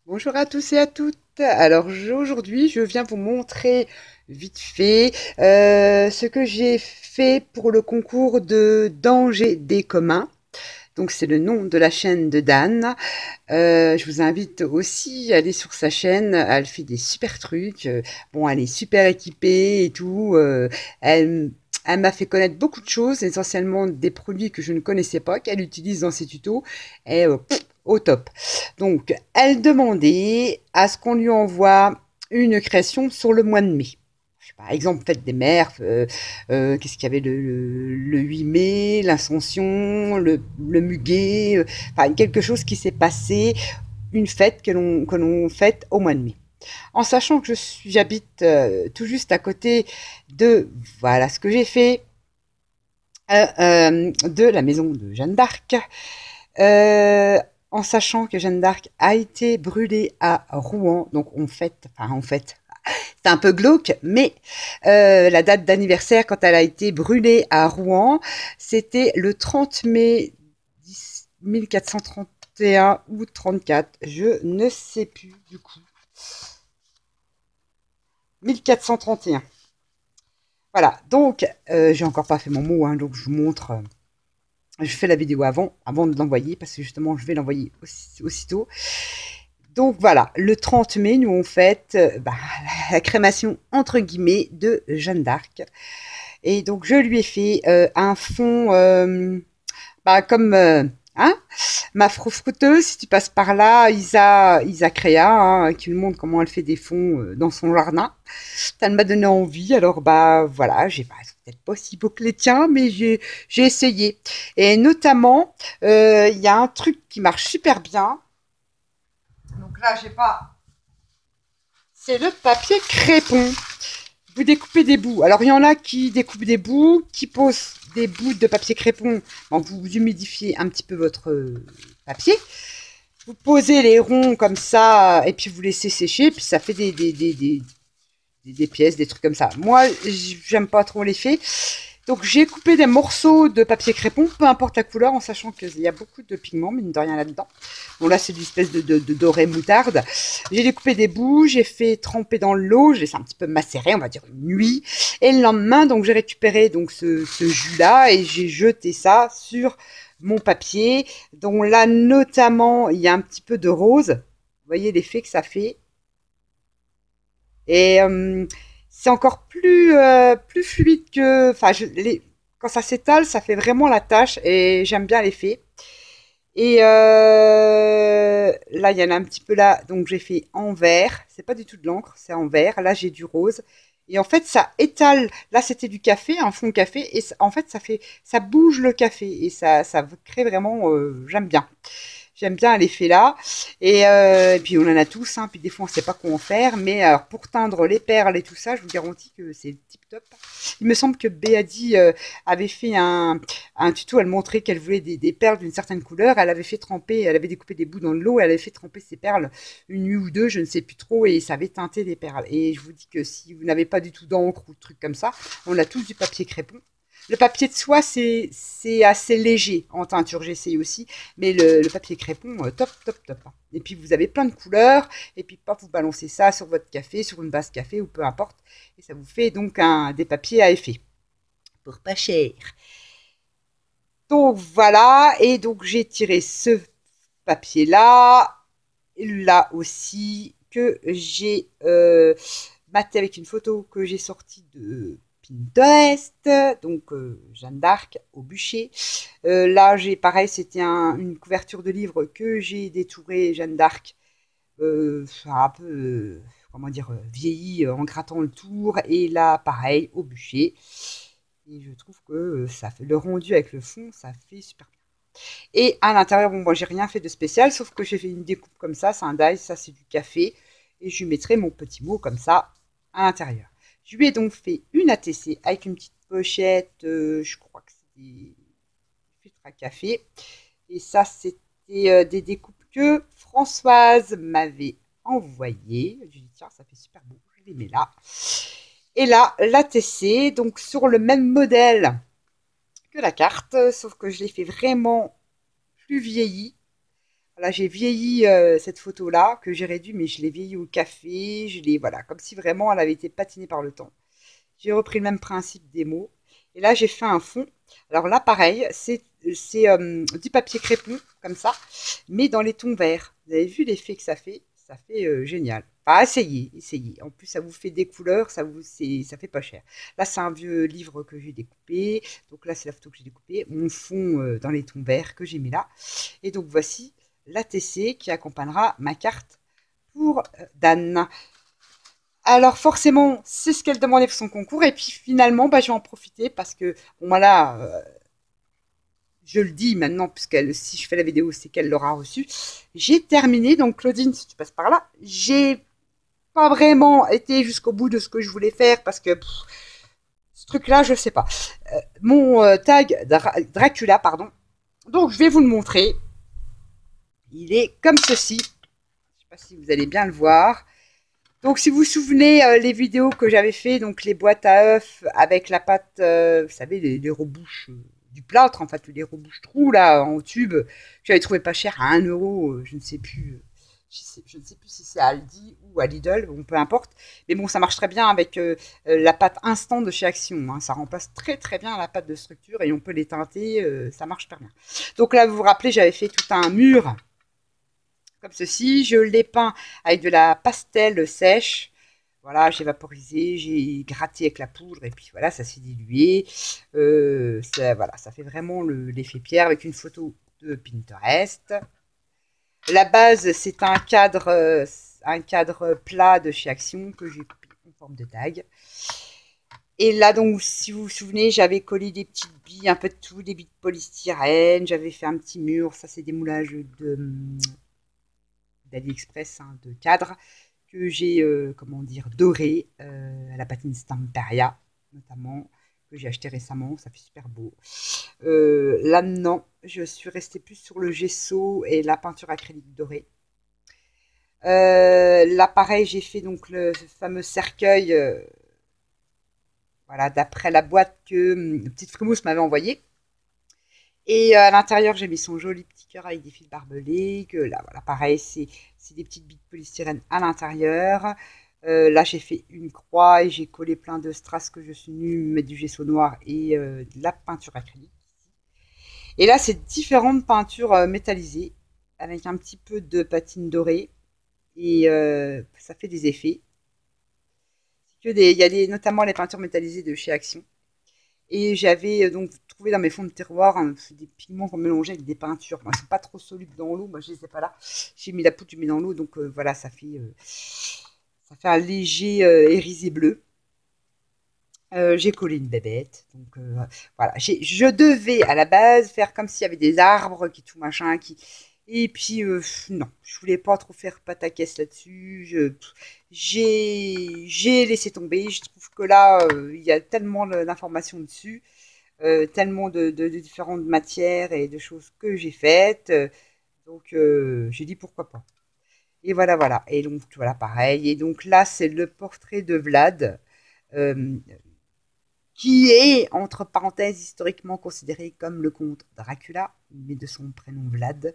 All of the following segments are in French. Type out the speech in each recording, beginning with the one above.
Bonjour à tous et à toutes. Alors aujourd'hui, je viens vous montrer vite fait ce que j'ai fait pour le concours de Danger des communs. Donc c'est le nom de la chaîne de Dan. Je vous invite aussi à aller sur sa chaîne. Elle fait des super trucs. Bon, elle est super équipée et tout. Elle m'a fait connaître beaucoup de choses, essentiellement des produits que je ne connaissais pas, qu'elle utilise dans ses tutos. Et au top. Donc, elle demandait à ce qu'on lui envoie une création sur le mois de mai. Par exemple, fête des mères, qu'est-ce qu'il y avait le 8 mai, l'Ascension, le Muguet, enfin quelque chose qui s'est passé, une fête que l'on fête au mois de mai. En sachant que j'habite tout juste à côté de, voilà ce que j'ai fait, de la maison de Jeanne d'Arc, euh, en sachant que Jeanne d'Arc a été brûlée à Rouen, donc on fête, c'est un peu glauque, mais la date d'anniversaire quand elle a été brûlée à Rouen, c'était le 30 mai 1431 ou 34, je ne sais plus du coup. 1431. Voilà, donc j'ai encore pas fait mon mot, hein, donc je vous montre. Je fais la vidéo avant de l'envoyer, parce que justement je vais l'envoyer aussitôt. Donc voilà, le 30 mai, nous on fête la crémation entre guillemets de Jeanne d'Arc. Et donc je lui ai fait un fond comme hein, ma froufrouteuse, si tu passes par là, Isa Créa, hein, qui me montre comment elle fait des fonds dans son jardin. Ça m'a donné envie, alors voilà, j'ai pas peut-être pas si beau que les tiens, mais j'ai essayé. Et notamment, il y a un truc qui marche super bien. Donc là, j'ai pas. C'est le papier crépon. Vous découpez des bouts. Alors, il y en a qui découpent des bouts, qui posent des bouts de papier crépon. Bon, vous humidifiez un petit peu votre papier. Vous posez les ronds comme ça, et puis vous laissez sécher, puis ça fait des pièces, des trucs comme ça. Moi, j'aime pas trop l'effet. Donc j'ai coupé des morceaux de papier crépon, peu importe la couleur, en sachant qu'il y a beaucoup de pigments, mine de rien là-dedans. Bon là c'est une espèce de doré moutarde. J'ai découpé des bouts, j'ai fait tremper dans l'eau, j'ai laissé un petit peu macérer, on va dire une nuit. Et le lendemain, donc j'ai récupéré donc ce jus-là et j'ai jeté ça sur mon papier, dont là notamment il y a un petit peu de rose. Vous voyez l'effet que ça fait. Et c'est encore plus fluide que. Enfin, quand ça s'étale, ça fait vraiment la tâche et j'aime bien l'effet. Et là, il y en a un petit peu là, donc j'ai fait en vert. C'est pas du tout de l'encre, c'est en vert. Là, j'ai du rose. Et en fait, ça étale. Là, c'était du café, un fond café. Et en fait, ça bouge le café et ça crée vraiment. J'aime bien. J'aime bien l'effet là. Et puis on en a tous, hein. Puis des fois on sait pas quoi en faire. Mais alors, pour teindre les perles et tout ça, je vous garantis que c'est tip top. Il me semble que Béadi avait fait un tuto. Elle montrait qu'elle voulait des perles d'une certaine couleur. Elle avait fait tremper, elle avait découpé des bouts dans de l'eau. Elle avait fait tremper ses perles une nuit ou deux, je ne sais plus trop. Et ça avait teinté des perles. Et je vous dis que si vous n'avez pas du tout d'encre ou de trucs comme ça, on a tous du papier crépon. Le papier de soie, c'est assez léger en teinture, j'essaye aussi. Mais le papier crépon, top, top, top. Et puis vous avez plein de couleurs. Et puis pop, vous balancez ça sur votre café, sur une base café ou peu importe. Et ça vous fait donc des papiers à effet. Pour pas cher. Donc voilà. Et donc j'ai tiré ce papier-là. Là aussi que j'ai maté avec une photo que j'ai sortie de Pinterest, donc Jeanne d'Arc au bûcher. Là, j'ai pareil, c'était une couverture de livre que j'ai détouré Jeanne d'Arc, un peu, comment dire, vieilli en grattant le tour. Et là, pareil, au bûcher. Et je trouve que ça fait le rendu avec le fond, ça fait super bien. Et à l'intérieur, bon, moi, j'ai rien fait de spécial, sauf que j'ai fait une découpe comme ça, c'est un die, ça c'est du café. Et je lui mettrai mon petit mot comme ça à l'intérieur. Je lui ai donc fait une ATC avec une petite pochette, je crois que c'est des filtres à café. Et ça, c'était des découpes que Françoise m'avait envoyées. Je lui ai dit, tiens, ça fait super beau, je les mets là. Et là, l'ATC, donc sur le même modèle que la carte, sauf que je l'ai fait vraiment plus vieilli. Voilà, j'ai vieilli cette photo-là, que j'ai réduit, mais je l'ai vieilli au café. Je l'ai, voilà, comme si vraiment elle avait été patinée par le temps. J'ai repris le même principe des mots. Et là, j'ai fait un fond. Alors là, pareil, c'est du papier crépon, comme ça, mais dans les tons verts. Vous avez vu l'effet que ça fait? Ça fait génial. Enfin, essayez, essayez. En plus, ça vous fait des couleurs, ça fait pas cher. Là, c'est un vieux livre que j'ai découpé. Donc là, c'est la photo que j'ai découpée. Mon fond dans les tons verts que j'ai mis là. Et donc, voici l'ATC qui accompagnera ma carte pour Dan. Alors forcément, c'est ce qu'elle demandait pour son concours. Et puis finalement, bah, je vais en profiter parce que, bon, voilà, je le dis maintenant, puisque si je fais la vidéo, c'est qu'elle l'aura reçu. J'ai terminé, donc Claudine, si tu passes par là, j'ai pas vraiment été jusqu'au bout de ce que je voulais faire parce que ce truc-là, je sais pas. Mon tag Dracula, pardon. Donc je vais vous le montrer. Il est comme ceci. Je sais pas si vous allez bien le voir. Donc, si vous vous souvenez, les vidéos que j'avais fait, donc les boîtes à œufs avec la pâte, vous savez, les rebouches du plâtre, en fait, les rebouches trous, là, en tube, que j'avais trouvé pas cher à 1 euro, je ne sais plus. Je ne sais plus si c'est à Aldi ou à Lidl, bon, peu importe. Mais bon, ça marche très bien avec la pâte instant de chez Action. Hein. Ça remplace très très bien la pâte de structure et on peut les teinter, ça marche très bien. Donc là, vous vous rappelez, j'avais fait tout un mur comme ceci. Je l'ai peint avec de la pastel sèche. Voilà, j'ai vaporisé, j'ai gratté avec la poudre et puis voilà, ça s'est dilué. Voilà, ça fait vraiment l'effet pierre avec une photo de Pinterest. La base, c'est un cadre plat de chez Action que j'ai coupé en forme de tag. Et là, donc, si vous vous souvenez, j'avais collé des petites billes, un peu de tout, des billes de polystyrène. J'avais fait un petit mur. Ça, c'est des moulages d'AliExpress, hein, de cadres que j'ai, comment dire, doré à la patine Stamperia, notamment, que j'ai acheté récemment. Ça fait super beau. Là, non, je suis restée plus sur le gesso et la peinture acrylique dorée. Là, pareil, j'ai fait donc le fameux cercueil, voilà, d'après la boîte que Petite Frimousse m'avait envoyée. Et à l'intérieur, j'ai mis son joli petit cœur avec des fils barbelés. Que là, voilà, pareil, c'est des petites billes de polystyrène à l'intérieur. Là, j'ai fait une croix et j'ai collé plein de strass que je suis venue mettre du gesso noir et de la peinture acrylique. Et là, c'est différentes peintures métallisées avec un petit peu de patine dorée et ça fait des effets. Il y a notamment les peintures métallisées de chez Action. Et j'avais donc trouvé dans mes fonds de tiroir des pigments qu'on mélangeait avec des peintures. Moi, ils sont pas trop solubles dans l'eau. Moi, je les ai pas là. J'ai mis la poudre, je mets dans l'eau. Donc voilà, ça fait un léger irisé bleu. J'ai collé une bébête. Donc voilà, je devais à la base faire comme s'il y avait des arbres qui tout machin. Et puis non, je voulais pas trop faire pataquès là-dessus. J'ai laissé tomber. Je trouve que là, il y a tellement d'informations dessus. Tellement de différentes matières et de choses que j'ai faites. Donc, j'ai dit pourquoi pas. Et voilà, voilà. Et donc, voilà, pareil. Et donc là, c'est le portrait de Vlad, euh, qui est, entre parenthèses, historiquement considéré comme le comte Dracula, mais de son prénom Vlad.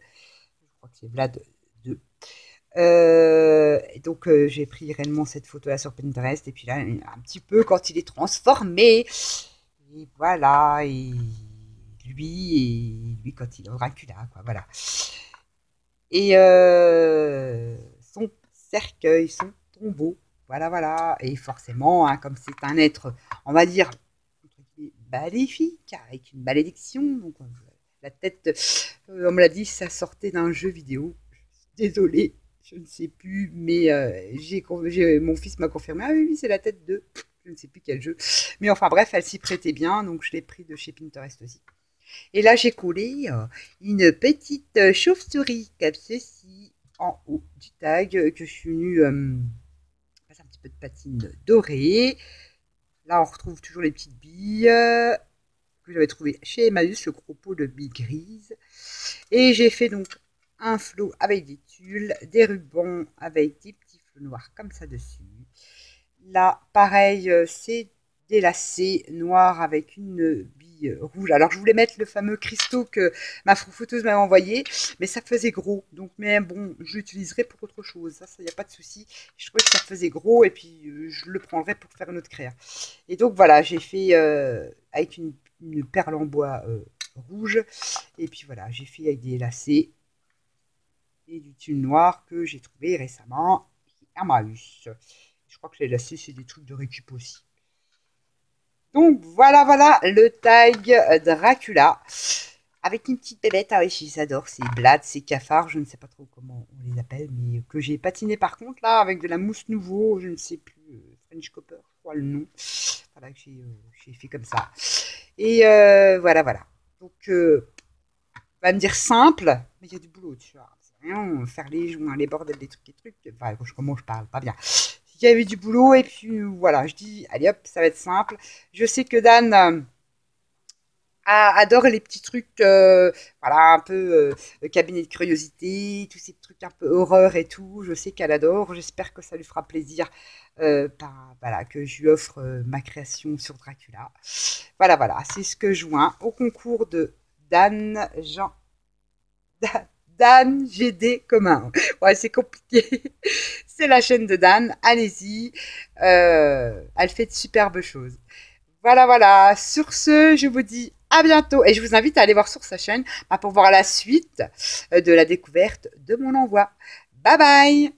Je crois que c'est Vlad II. Et donc, j'ai pris réellement cette photo-là sur Pinterest. Et puis là, un petit peu quand il est transformé. Et voilà, et lui quand il est au Dracula, quoi, voilà. Et son cercueil, son tombeau, voilà, voilà. Et forcément, hein, comme c'est un être, on va dire, maléfique, avec une malédiction, donc la tête, on me l'a dit, ça sortait d'un jeu vidéo. Désolée, je ne sais plus, mais mon fils m'a confirmé, ah oui, oui, c'est la tête de je ne sais plus quel jeu. Mais enfin bref, elle s'y prêtait bien, donc je l'ai pris de chez Pinterest aussi. Et là, j'ai collé une petite chauve-souris comme ceci en haut du tag que je suis venue passer un petit peu de patine dorée. Là, on retrouve toujours les petites billes que j'avais trouvées chez Emmaüs, le gros pot de billes grises. Et j'ai fait donc un flot avec des tulles, des rubans avec des petits flots noirs comme ça dessus. Là, pareil, c'est des lacets noirs avec une bille petit rouge. Alors, je voulais mettre le fameux cristaux que ma fouteuse m'avait envoyé, mais ça faisait gros. Donc, mais bon, je l'utiliserai pour autre chose. Ça, il n'y a pas de souci. Je trouvais que ça faisait gros et puis je le prendrai pour faire une autre créa. Et donc, voilà, j'ai fait avec une perle en bois rouge. Et puis, voilà, j'ai fait avec des lacets et du tulle noir que j'ai trouvé récemment à Emmaüs. Je crois que les lacets, c'est des trucs de récup aussi. Donc voilà le tag Dracula avec une petite bébête. Ah oui, j'adore, c'est Blad, c'est cafard, je ne sais pas trop comment on les appelle, mais que j'ai patiné par contre là avec de la mousse nouveau, je ne sais plus, French Copper, je crois le nom. Voilà, que j'ai fait comme ça. Et voilà. Donc, va me dire simple, mais il y a du boulot, tu vois. C'est rien, faire les joints, les bordels, des trucs. Enfin, comment je parle, pas bien. Il y avait du boulot et puis voilà, je dis, allez hop, ça va être simple. Je sais que Dan adore les petits trucs, voilà, un peu cabinet de curiosité, tous ces trucs un peu horreur et tout. Je sais qu'elle adore. J'espère que ça lui fera plaisir, voilà, que je lui offre ma création sur Dracula. Voilà, c'est ce que je joins au concours de Dan Jean. Dan GD commun. Ouais, c'est compliqué. C'est la chaîne de Dan. Allez-y. Elle fait de superbes choses. Voilà. Sur ce, je vous dis à bientôt. Et je vous invite à aller voir sur sa chaîne pour voir la suite de la découverte de mon envoi. Bye bye.